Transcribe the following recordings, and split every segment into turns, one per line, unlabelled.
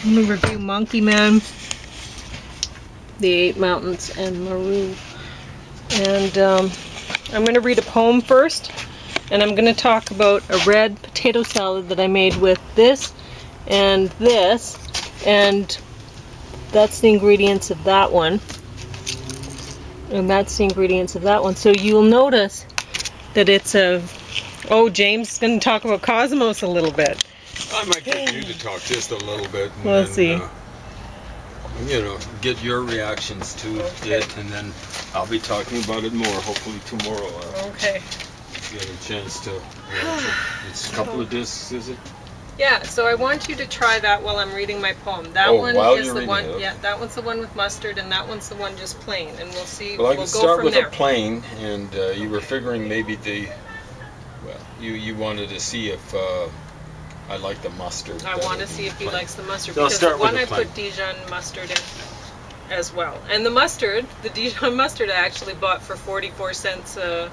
I'm going to review Monkey Man, the 8 Mountains, and Meru. And I'm going to read a poem first, and I'm going to talk about a red potato salad that I made with this, and that's the ingredients of that one. And that's the ingredients of that one. So you'll notice that it's a... Oh, James is going to talk about Cosmos a little bit.
I might get you to talk just a little bit, and
We'll
then,
see.
Get your reactions to it, and then I'll be talking about it more, hopefully tomorrow.
Okay.
Get a chance to watch it. It's a couple of discs, is it?
Yeah, so I want you to try that while I'm reading my poem. That one is the one. Yeah, that one's the one with mustard, and that one's the one just plain. And we'll see.
Well, I can start with
there.
a plain, and you were figuring maybe you wanted to see if I like the mustard.
I want to see if he likes the mustard,
So I'll
because
start
the one
with the
I put Dijon mustard in as well. And the mustard, the Dijon mustard, I actually bought for 44 cents a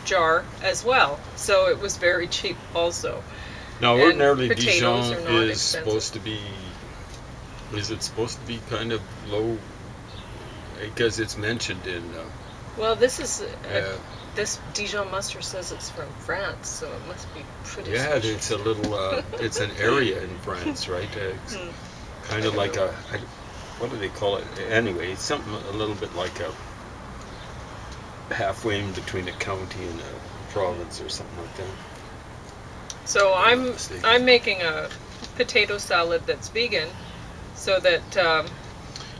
jar as well. So it was very cheap also.
Now, ordinarily
Dijon
is supposed to be. Is it supposed to be kind of low? Because it's mentioned in.
Well, this is. This Dijon mustard says it's from France, so it must be pretty.
Yeah,
special.
it's a little. It's an area in France, right? It's kind of like what do they call it? Anyway, it's something a little bit like a halfway in between a county and a province or something like that.
So I'm making a potato salad that's vegan, so that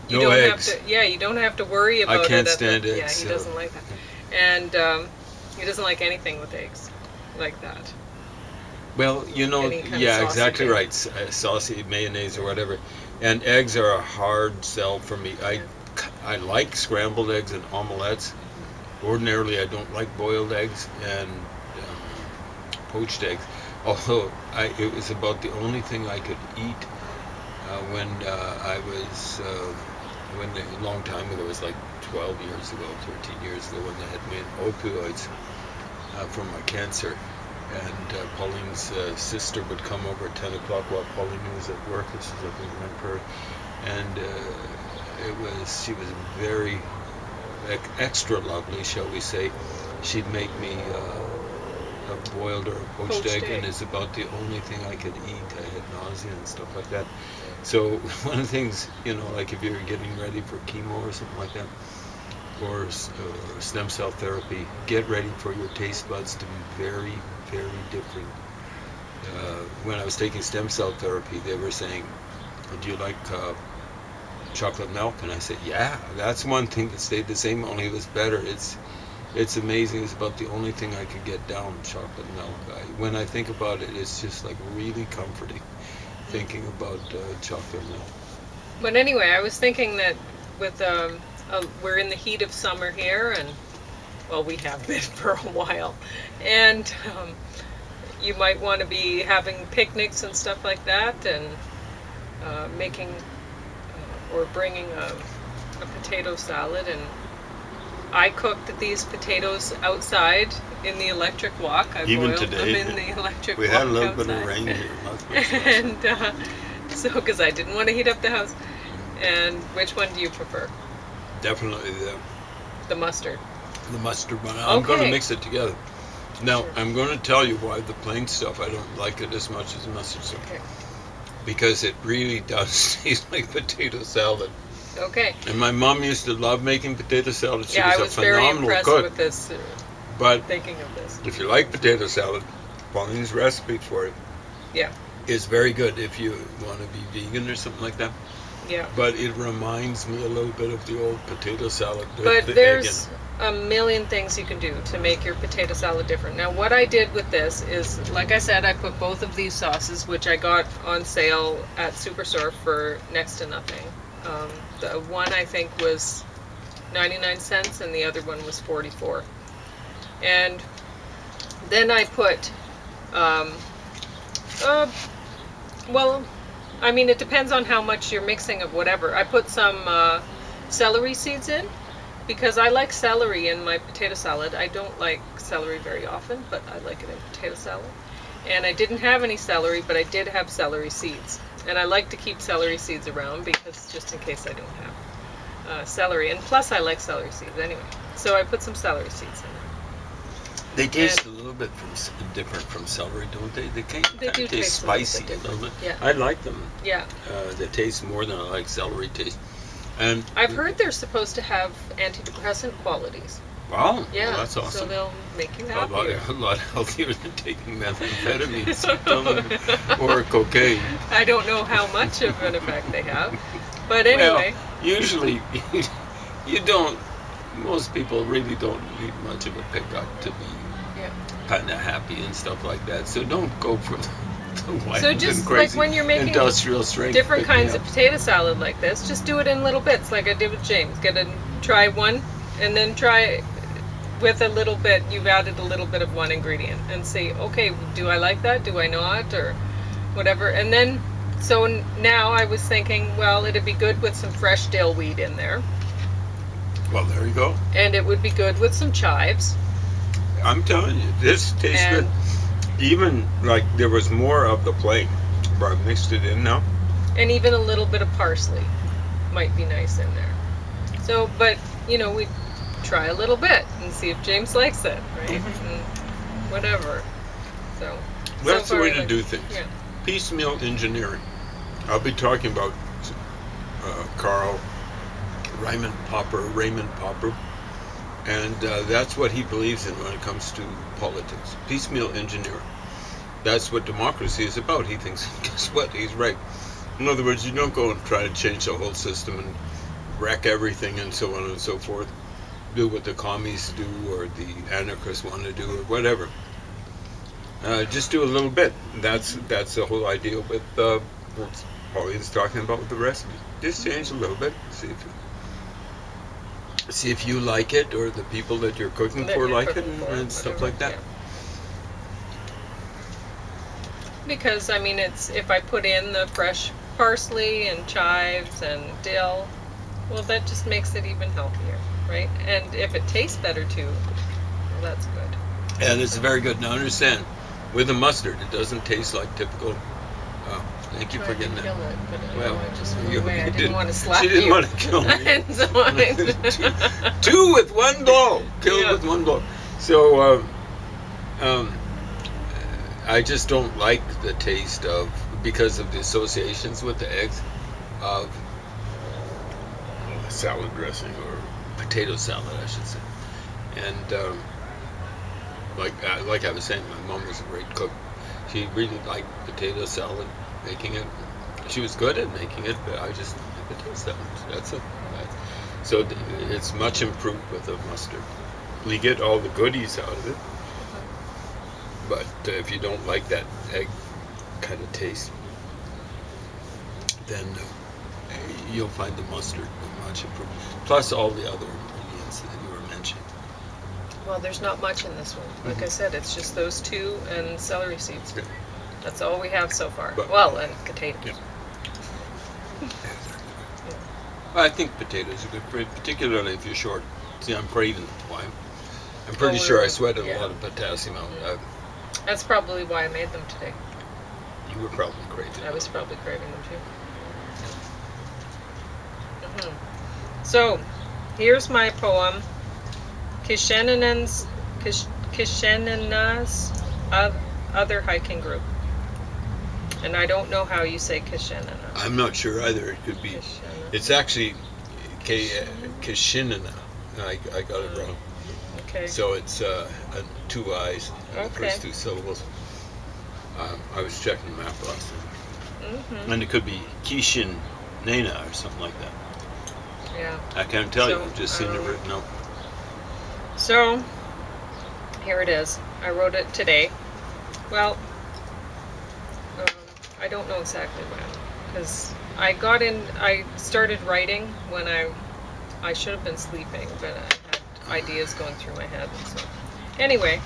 you
no
don't
eggs.
have to. Yeah, you don't have to worry about it.
I can't stand eggs.
Yeah, he doesn't like that, and he doesn't like anything with eggs, like that.
Well, yeah, exactly right. Saucy mayonnaise or whatever, and eggs are a hard sell for me. I like scrambled eggs and omelettes. Ordinarily, I don't like boiled eggs and poached eggs. Although it was about the only thing I could eat when I was a long time ago. It was like 12 years ago, 13 years ago, when they had me on opioids for my cancer. And Pauline's sister would come over at 10 o'clock while Pauline was at work. This is up in Grand Prairie. And she was very extra lovely, shall we say. She'd make me a boiled or a poached egg, and it's about the only thing I could eat. I had nausea and stuff like that. So one of the things, like if you're getting ready for chemo or something like that, or stem cell therapy, get ready for your taste buds to be very, very different. When I was taking stem cell therapy, they were saying, "Do you like chocolate milk?" And I said, "Yeah, that's one thing that stayed the same, only it was better." It's amazing. It's about the only thing I could get down, chocolate milk. When I think about it, it's just like really comforting thinking about chocolate milk.
But anyway, I was thinking that with we're in the heat of summer here, and well, we have been for a while, and you might want to be having picnics and stuff like that, and making or bringing a potato salad. And I cooked these potatoes outside in the electric wok. I
Even
boiled
today,
them in the electric wok.
We had a little
outside.
bit of rain here.
And so, because I didn't want to heat up the house. And which one do you prefer?
Definitely
the mustard.
The mustard one. I'm going to mix it together. Now,
Sure.
I'm going to tell you why the plain stuff, I don't like it as much as mustard stuff.
Okay.
Because it really does taste like potato salad.
Okay.
And my mom used to love making potato salad. She
I
was
was
a
very
phenomenal
impressed
cook.
with this.
But
Thinking of this.
if you like potato salad, Pauline's recipe for it is very good if you want to be vegan or something like that.
Yeah.
But it reminds me a little bit of the old potato salad.
But there's a million things you can do to make your potato salad different. Now, what I did with this is, like I said, I put both of these sauces, which I got on sale at Superstore for next to nothing. The one I think was 99 cents, and the other one was 44. And then I put, well, I mean, it depends on how much you're mixing of whatever. I put some celery seeds in, because I like celery in my potato salad. I don't like celery very often, but I like it in potato salad. And I didn't have any celery, but I did have celery seeds. And I like to keep celery seeds around because just in case I don't have celery. And plus I like celery seeds anyway. So I put some celery seeds in there.
They taste a little bit different from celery, don't they? They kind
They
of
do
taste spicy a little bit.
Yeah.
I like them.
Yeah.
They taste more than I like celery taste. And
I've heard they're supposed to have antidepressant qualities.
wow,
Yeah.
well, that's awesome.
So they'll make you
a
happier.
lot healthier than taking methamphetamines or cocaine.
I don't know how much of an effect they have. But anyway.
Well, usually you don't, most people really don't need much of a pickup to be kind of happy and stuff like that. So don't go for the wild
So just
and crazy
like when you're making
industrial strength
different kinds
pick-me-up.
of potato salad like this, just do it in little bits like I did with James. Try one and then try with a little bit, you've added a little bit of one ingredient and say, okay, do I like that? Do I not? Or whatever. And then, so now I was thinking, well, it'd be good with some fresh dill weed in there.
Well, there you go.
And it would be good with some chives.
I'm telling you, this tastes good. Even like there was more of the plain, but I mixed it in now.
And even a little bit of parsley might be nice in there. So, but, we try a little bit and see if James likes it, right? And whatever. So
That's
so
the way
far,
to do things.
Yeah.
Piecemeal engineering. I'll be talking about Raymond Popper, and that's what he believes in when it comes to politics. Piecemeal engineering. That's what democracy is about. He thinks, guess what? He's right. In other words, you don't go and try to change the whole system and wreck everything and so on and so forth. Do what the commies do or the anarchists want to do or whatever. Just do a little bit. That's the whole idea with what Pauline's talking about with the recipe. Just change a little bit. See if you like it or the people that you're cooking for like it and stuff like that.
Yeah. Because it's if I put in the fresh parsley and chives and dill, well, that just makes it even healthier, right? And if it tastes better too, well, that's good.
And it's very good. Now understand, with the mustard, it doesn't taste like typical. Thank you for getting that.
Kill it, but
Well,
I just ran
you
away. I didn't want to slap
She didn't
you.
want to kill me.
And so
Two with one blow. Killed with one blow. So I just don't like the taste of, because of the associations with the eggs, of salad dressing or potato salad, I should say. And like I was saying, my mom was a great cook. She really liked potato salad, making it. She was good at making it, but I just like potato salad. That's it. So it's much improved with the mustard. You get all the goodies out of it, but if you don't like that egg kind of taste, then you'll find the mustard much improved. Plus all the other ingredients that you were mentioning.
Well, there's not much in this one. Like I said, it's just those two and celery seeds.
Yeah.
That's all we have so far.
But,
and potatoes.
Yeah. I think potatoes are good, particularly if you're short. See, I'm craving wine. I'm pretty sure I sweated a lot of potassium out.
That's probably why I made them today.
You were probably craving.
I was probably craving them too. So, here's my poem, Kishinena's Other Hiking Group. And I don't know how you say Kishinena.
I'm not sure either. It could be. It's actually Kishinena. I got it wrong.
Okay.
So it's two I's, the first two syllables. I was checking the map last time. And it could be Kishinena or something like that.
Yeah.
I can't tell you. I've just seen it written out.
So, here it is. I wrote it today. Well, I don't know exactly when, because I started writing when I should have been sleeping, but I had ideas going through my head. So, anyway,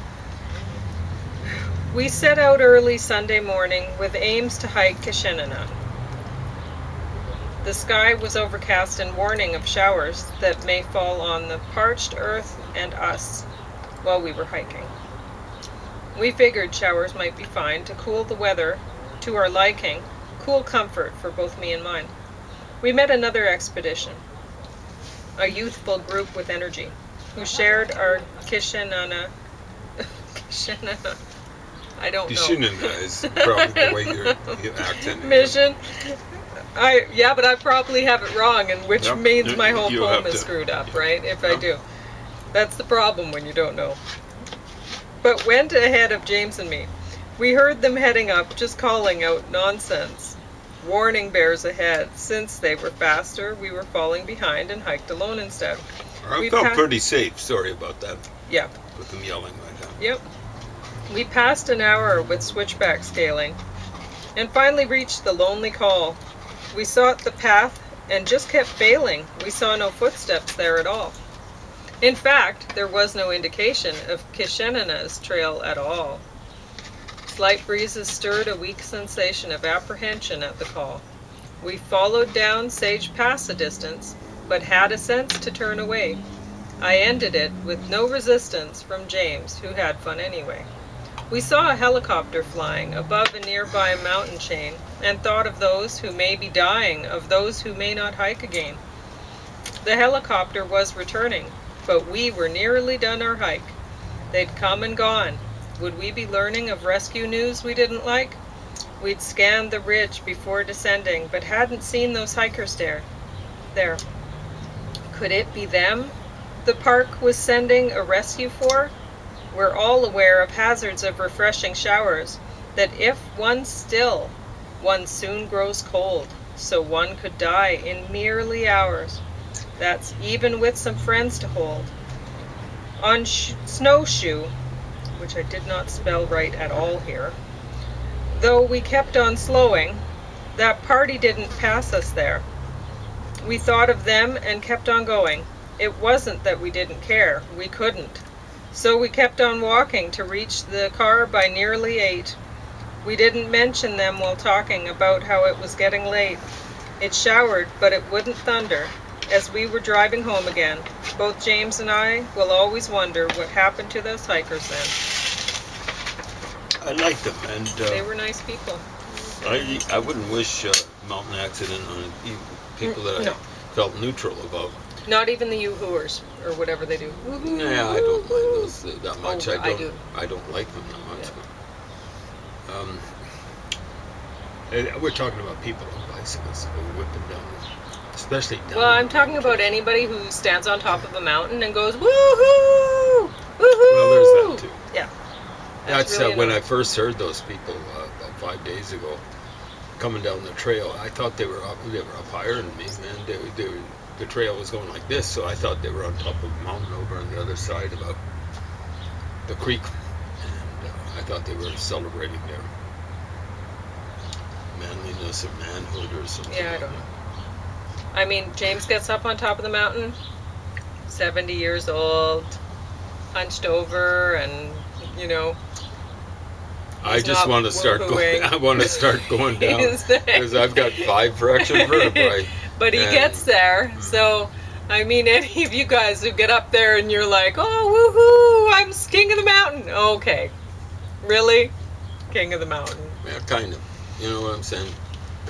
we set out early Sunday morning with aims to hike Kishinena. The sky was overcast and warning of showers that may fall on the parched earth and us while we were hiking. We figured showers might be fine to cool the weather to our liking, cool comfort for both me and mine. We met another expedition, a youthful group with energy, who shared our Kishinena. Kishinena. I don't know.
Kishinena is probably the way you act in it.
Mission. But I probably have it wrong, and which
Yep.
means my whole
You
poem
have
is
to-
screwed up, right? If I
Yep.
do. That's the problem when you don't know. But went ahead of James and me. We heard them heading up, just calling out nonsense. Warning bears ahead. Since they were faster, we were falling behind and hiked alone instead.
I
We
felt
pa-
pretty safe. Sorry about that.
Yep.
With them yelling like that.
Yep. We passed an hour with switchback scaling and finally reached the lonely col. We sought the path and just kept failing. We saw no footsteps there at all. In fact, there was no indication of Kishinena's trail at all. Slight breezes stirred a weak sensation of apprehension at the call. We followed down Sage Pass a distance, but had a sense to turn away. I ended it with no resistance from James, who had fun anyway. We saw a helicopter flying above a nearby mountain chain and thought of those who may be dying, of those who may not hike again. The helicopter was returning, but we were nearly done our hike. They'd come and gone. Would we be learning of rescue news we didn't like? We'd scanned the ridge before descending, but hadn't seen those hikers there. Could it be them the park was sending a rescue for? We're all aware of hazards of refreshing showers, that if one's still, one soon grows cold, so one could die in merely hours. That's even with some friends to hold. On snowshoe, which I did not spell right at all here, though we kept on slowing, that party didn't pass us there. We thought of them and kept on going. It wasn't that we didn't care, we couldn't. So we kept on walking to reach the car by nearly 8. We didn't mention them while talking about how it was getting late. It showered, but it wouldn't thunder. As we were driving home again, both James and I will always wonder what happened to those hikers then.
I like them, and
They were nice people.
I wouldn't wish a mountain accident on people that
No.
I felt neutral about.
Not even the yoo-hooers, or whatever they do. Woo-hoo,
Yeah, I don't mind
woo-hoo.
those that much.
Oh,
I
I do.
don't like them that much.
Yeah.
And we're talking about people on bicycles who whip them down, especially down.
Well, I'm talking about anybody who stands on top of a mountain and goes, woohoo! Woohoo!
Well, there's that too.
Yeah.
That's
really
when I
annoying.
first heard those people about 5 days ago coming down the trail. I thought they were up higher than me, man. The trail was going like this, so I thought they were on top of a mountain over on the other side about the creek, and I thought they were celebrating their manliness or manhood or something.
Yeah, I
like
don't
that.
know. I mean, James gets up on top of the mountain, 70 years old, hunched over, and, you know.
I
he's
just
not
want to start going.
woohooing.
I want to start going down
He's-
because I've got 5 fractured vertebrae.
But he
And-
gets there, so I mean, any of you guys who get up there and you're like, oh, woohoo, I'm king of the mountain. Okay, really? King of the mountain.
Yeah, kind of. You know what I'm saying?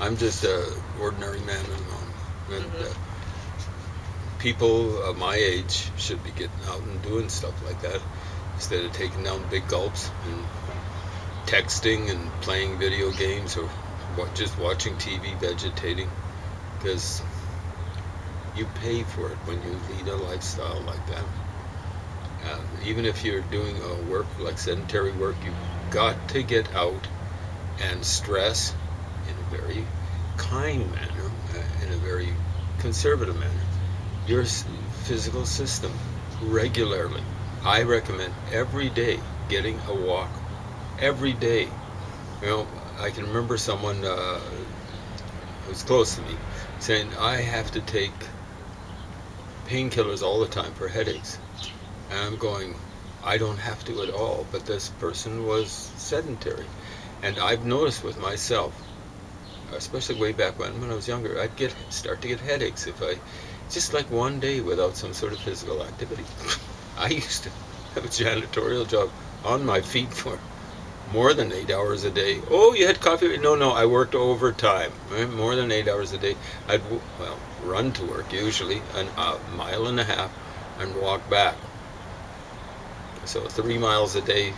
I'm just a ordinary man and mom. And people of my age should be getting out and doing stuff like that instead of taking down big gulps and texting and playing video games or just watching TV, vegetating. Because you pay for it when you lead a lifestyle like that. Even if you're doing work like sedentary work, you've got to get out and stress in a very kind manner, in a very conservative manner, your physical system regularly. I recommend every day getting a walk. Every day. You know, I can remember someone who was close to me saying, I have to take painkillers all the time for headaches. And I'm going, I don't have to at all, but this person was sedentary. And I've noticed with myself, especially way back when I was younger, I'd start to get headaches if I, just like one day without some sort of physical activity. I used to have a janitorial job on my feet for more than 8 hours a day. Oh, you had coffee? No, no, I worked overtime. More than 8 hours a day. I'd run to work usually a mile and a half and walk back. So 3 miles a day.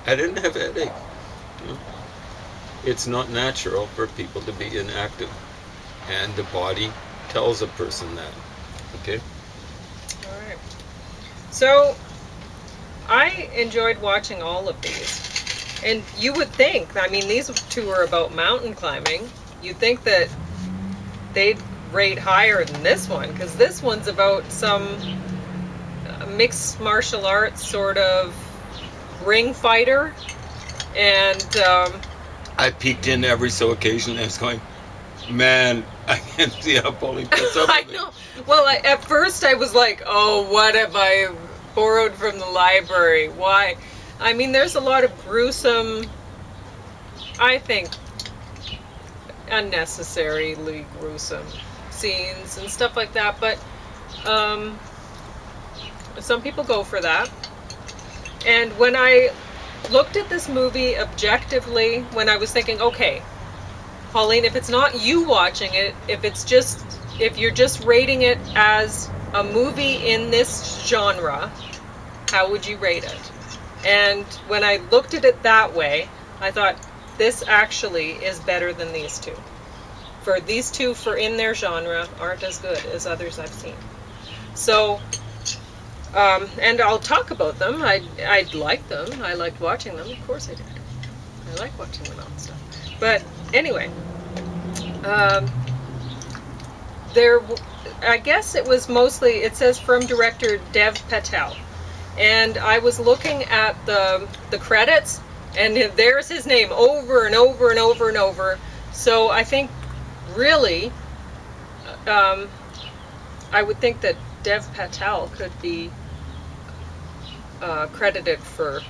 I didn't have a headache. It's not natural for people to be inactive, and the body tells a person that. Okay.
All right. So I enjoyed watching all of these. And you would think, I mean, these two are about mountain climbing. You'd think that they'd rate higher than this one, because this one's about some mixed martial arts sort of ring fighter. And
I peeked in every so occasionally. I was going, man, I can't see how Pauline puts up with
I know. Well, at first I was like, oh, what have I borrowed from the library? Why? I mean, there's a lot of gruesome, I think, unnecessarily gruesome scenes and stuff like that, but some people go for that. And when I looked at this movie objectively, when I was thinking, okay, Pauline, if it's not you watching it, if you're just rating it as a movie in this genre, how would you rate it? And when I looked at it that way, I thought, this actually is better than these two. For these two, for in their genre, aren't as good as others I've seen. So, and I'll talk about them. I liked them. I liked watching them. Of course I did. I like watching them and stuff. But anyway, I guess it was mostly, it says from director Dev Patel. And I was looking at the credits, and there's his name over and over and over and over. So I think, really, I would think that Dev Patel could be credited for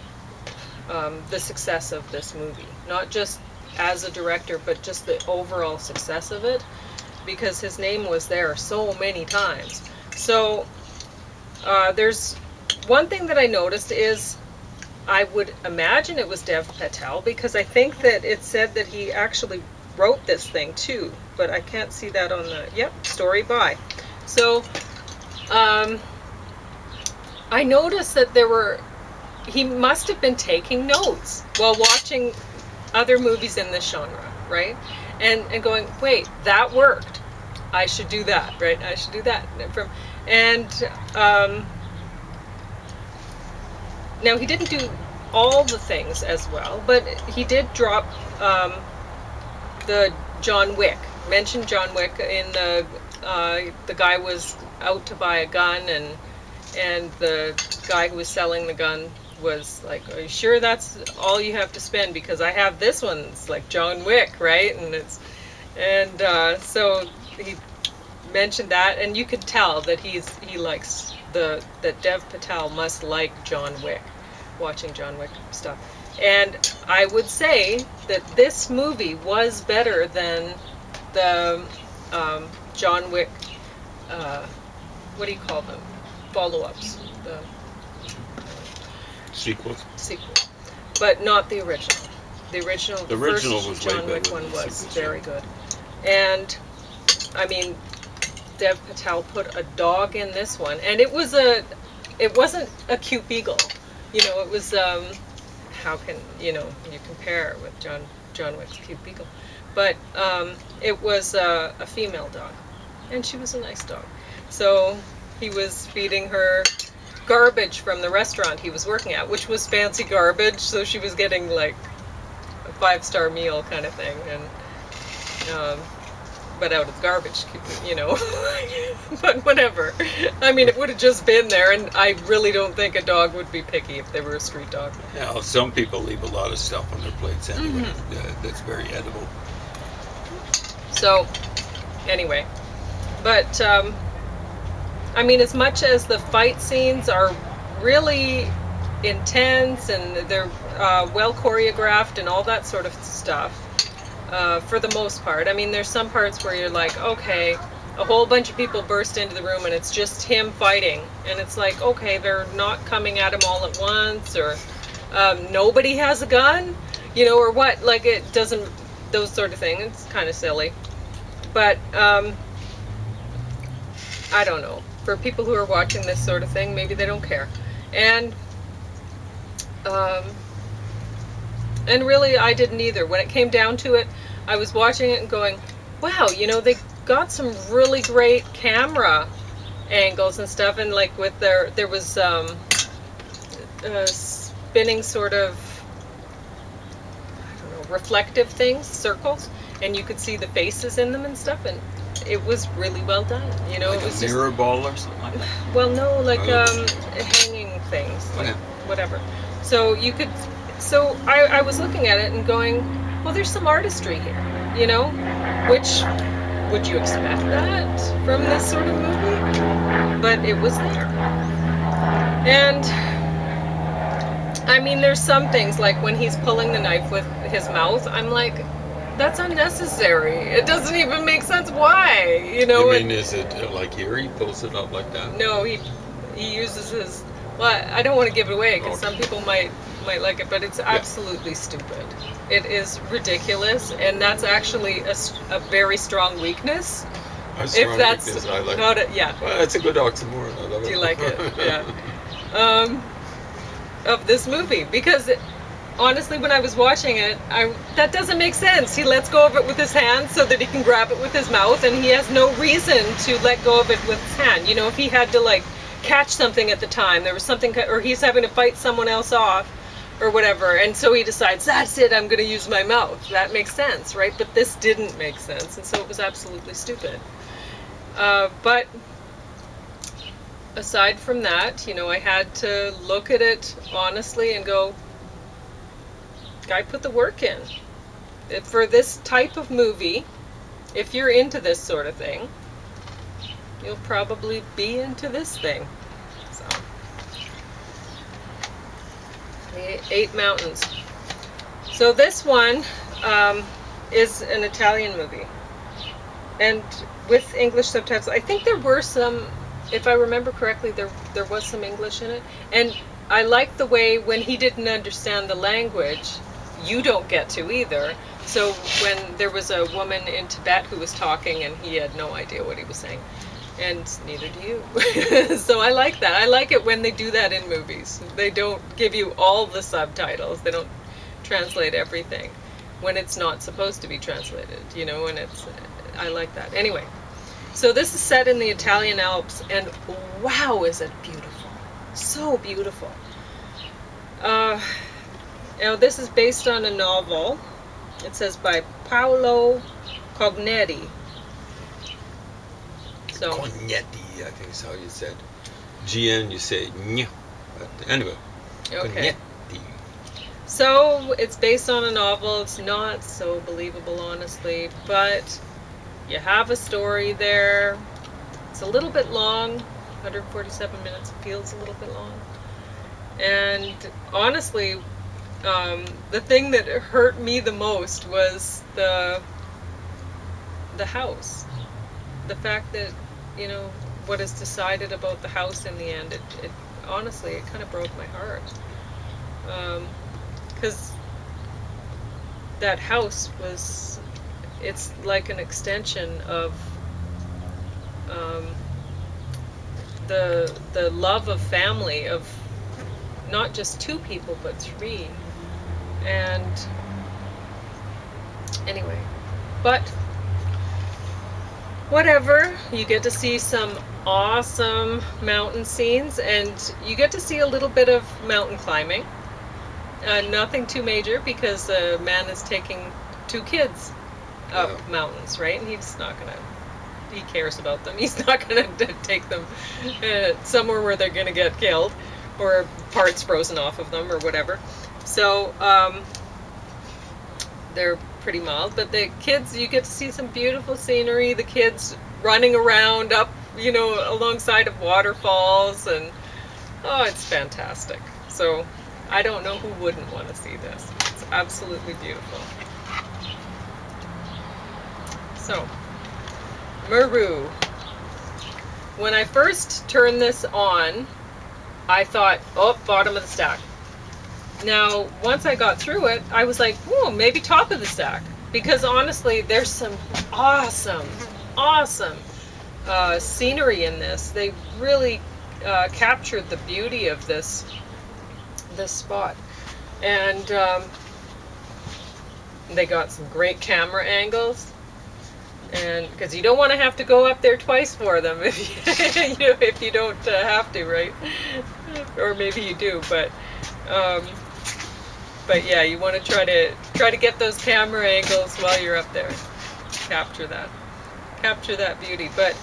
the success of this movie. Not just as a director, but just the overall success of it, because his name was there so many times. So there's one thing that I noticed is, I would imagine it was Dev Patel, because I think that it said that he actually wrote this thing too, but I can't see that on the, story by. So I noticed that he must have been taking notes while watching other movies in this genre, right? And going, wait, that worked. I should do that, right? I should do that. Now, he didn't do all the things as well, but he did drop the John Wick. Mentioned John Wick in the guy was out to buy a gun, and the guy who was selling the gun was like, are you sure that's all you have to spend? Because I have this one, it's like John Wick, right? So he mentioned that, and you could tell that he likes that Dev Patel must like John Wick, watching John Wick stuff. And I would say that this movie was better than the John Wick, what do you call them? Follow-ups. The
sequels.
But not the original. The original
was
first John
way
Wick
better
one
than the
was
sequels,
very good. And I mean, Dev Patel put a dog in this one, and it wasn't a cute beagle. It was how can you compare it with John Wick's cute beagle? But it was a female dog, and she was a nice dog. So he was feeding her garbage from the restaurant he was working at, which was fancy garbage, so she was getting like a 5-star meal kind of thing, and but out of garbage, but whatever. I mean, it would have just been there, and I really don't think a dog would be picky if they were a street dog.
Now, some people leave a lot of stuff on their plates anyway. That's very edible.
So, anyway, but I mean, as much as the fight scenes are really intense and they're well choreographed and all that sort of stuff, for the most part. I mean, there's some parts where you're like, okay, a whole bunch of people burst into the room and it's just him fighting, and it's like, okay, they're not coming at him all at once, or nobody has a gun. you know, or what, like it doesn't, those sort of things. It's kind of silly. But I don't know. For people who are watching this sort of thing, maybe they don't care. And um, and really, I didn't either. When it came down to it, I was watching it and going, wow, you know, they got some really great camera angles and stuff. And like with there was spinning sort of, I don't know, reflective things, circles, and you could see the faces in them and stuff. And it was really well done. You know,
Like
it was
a mirror ball or something like that?
well, no, like
Oh.
hanging things, like
Yeah.
whatever. So you could, so I was looking at it and going, well, there's some artistry here, you know, which would you expect that from this sort of movie? But it was there. And I mean, there's some things like when he's pulling the knife with his mouth, I'm like, that's unnecessary. It doesn't even make sense. Why? You know?
You mean, is it like here? He pulls it up like that?
No, he uses his. Well, I don't want to give it away because
Okay.
some people might like it, but it's absolutely stupid. It is ridiculous, and that's actually a very strong weakness.
A strong
If that's
weakness, I like.
not yeah.
Well, that's a good oxymoron. I love it.
Do you like it? Yeah. Of this movie because honestly, when I was watching it, that doesn't make sense. He lets go of it with his hand so that he can grab it with his mouth, and he has no reason to let go of it with his hand. You know, if he had to like catch something at the time, there was something, or he's having to fight someone else off, or whatever, and so he decides, that's it, I'm going to use my mouth. That makes sense, right? But this didn't make sense, and so it was absolutely stupid. But aside from that, you know, I had to look at it honestly and go, guy put the work in. For this type of movie, if you're into this sort of thing, you'll probably be into this thing. So, the 8 Mountains. So this one is an Italian movie, and with English subtitles. I think there were some, if I remember correctly, there was some English in it, and I like the way when he didn't understand the language, you don't get to either. So when there was a woman in Tibet who was talking and he had no idea what he was saying, and neither do you. So I like that. I like it when they do that in movies. They don't give you all the subtitles. They don't translate everything when it's not supposed to be translated, you know, and I like that. Anyway, so this is set in the Italian Alps, and wow, is it beautiful. So beautiful. Now, this is based on a novel. It says by Paolo Cognetti. So,
Cognetti, I think is how you said. GN, you say ñ. But anyway,
okay.
Cognetti.
So, it's based on a novel. It's not so believable, honestly, but you have a story there. It's a little bit long, 147 minutes. It feels a little bit long. And honestly, the thing that hurt me the most was the house. The fact that, you know, what is decided about the house in the end, it honestly, it kind of broke my heart. Because that house was, it's like an extension of the love of family, of not just 2 people, but 3. And anyway, but whatever, you get to see some awesome mountain scenes, and you get to see a little bit of mountain climbing. Nothing too major, because a man is taking 2 kids up mountains, right? And he's not gonna, he cares about them. He's not gonna take them somewhere where they're gonna get killed or parts frozen off of them or whatever. So they're pretty mild, but the kids, you get to see some beautiful scenery. The kids running around up, you know, alongside of waterfalls, and oh, it's fantastic. So I don't know who wouldn't want to see this. It's absolutely beautiful. So, Meru. When I first turned this on, I thought, oh, bottom of the stack. Now, once I got through it, I was like, whoa, maybe top of the stack. Because honestly, there's some awesome, awesome scenery in this. They really captured the beauty of this spot. And they got some great camera angles. And because you don't want to have to go up there twice for them if if you don't have to, right? Or maybe you do, but yeah, you want to try to get those camera angles while you're up there. Capture that beauty. But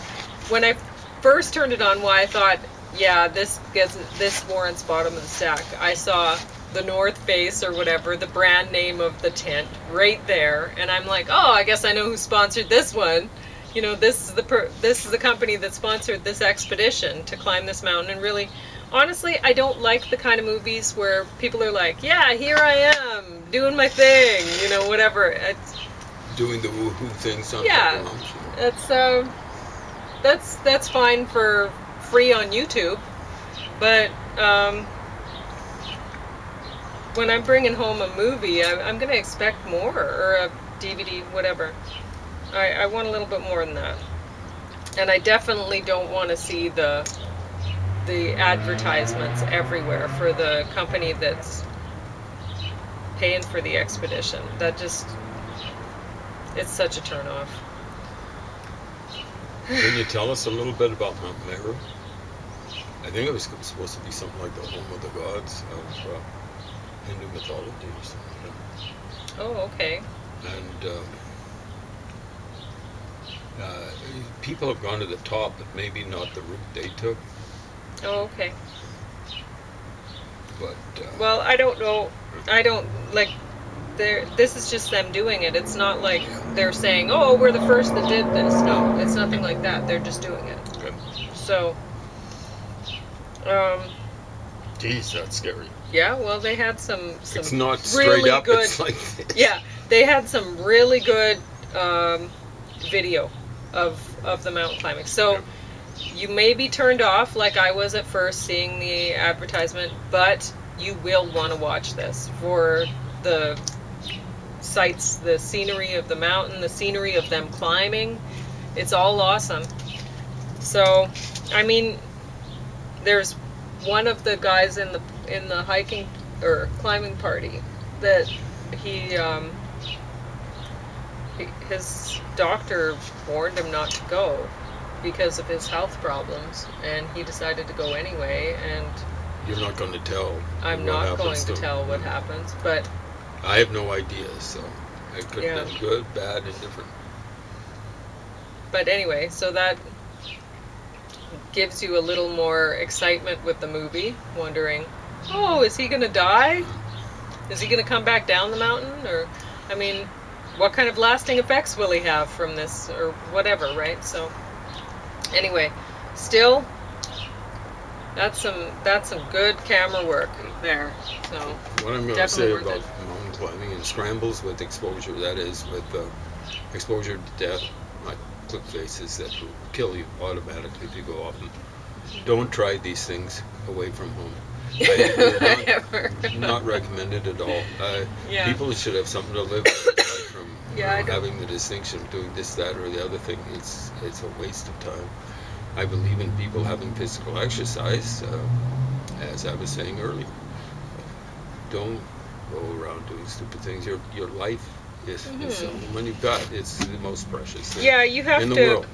when I first turned it on, why I thought, yeah, this warrants bottom of the stack. I saw the North Face or whatever, the brand name of the tent right there, and I'm like, oh, I guess I know who sponsored this one. This is the company that sponsored this expedition to climb this mountain. And really, honestly, I don't like the kind of movies where people are like, yeah, here I am doing my thing, whatever. It's
doing the woohoo things on
yeah, that's fine for free on YouTube, but when I'm bringing home a movie, I'm going to expect more, or a DVD, whatever. I want a little bit more than that. And I definitely don't want to see the advertisements everywhere for the company that's paying for the expedition. It's such a turnoff.
Can you tell us a little bit about Mount Meru? I think it was supposed to be something like the home of the gods of Hindu mythology or something like that.
Oh, okay.
And people have gone to the top, but maybe not the route they took.
Oh, okay.
But
well, I don't know. I don't like. This is just them doing it. It's not like they're saying, "Oh, we're the first that did this." No, it's nothing like that. They're just doing it.
Okay.
So,
geez, that's scary.
yeah. Well, they had some
It's not straight
really
up.
good.
It's like this.
Yeah, they had some really good video of the mountain climbing. So.
Yeah.
You may be turned off like I was at first seeing the advertisement, but you will want to watch this for the sights, the scenery of the mountain, the scenery of them climbing. It's all awesome. So, I mean, there's one of the guys in the hiking or climbing party that his doctor warned him not to go because of his health problems, and he decided to go anyway. And
you're not going to tell.
I'm not going to tell what happens, but
I have no idea, so it could have been good, bad, indifferent.
But anyway, so that gives you a little more excitement with the movie, wondering, oh, is he going to die? Is he going to come back down the mountain? Or, I mean, what kind of lasting effects will he have from this, or whatever, right? So anyway, still, that's some good camera work there. So
what I'm going to say about mountain climbing and scrambles with exposure, that is with exposure to death, like cliff faces that will kill you automatically if you go off them. Don't try these things away from home. Not recommended at all. People should have something to live with, from having the distinction of doing this, that, or the other thing. It's a waste of time. I believe in people having physical exercise, as I was saying earlier. Don't go around doing stupid things. Your life is the one you've got. It's the most precious thing
you have
in the
to.
world.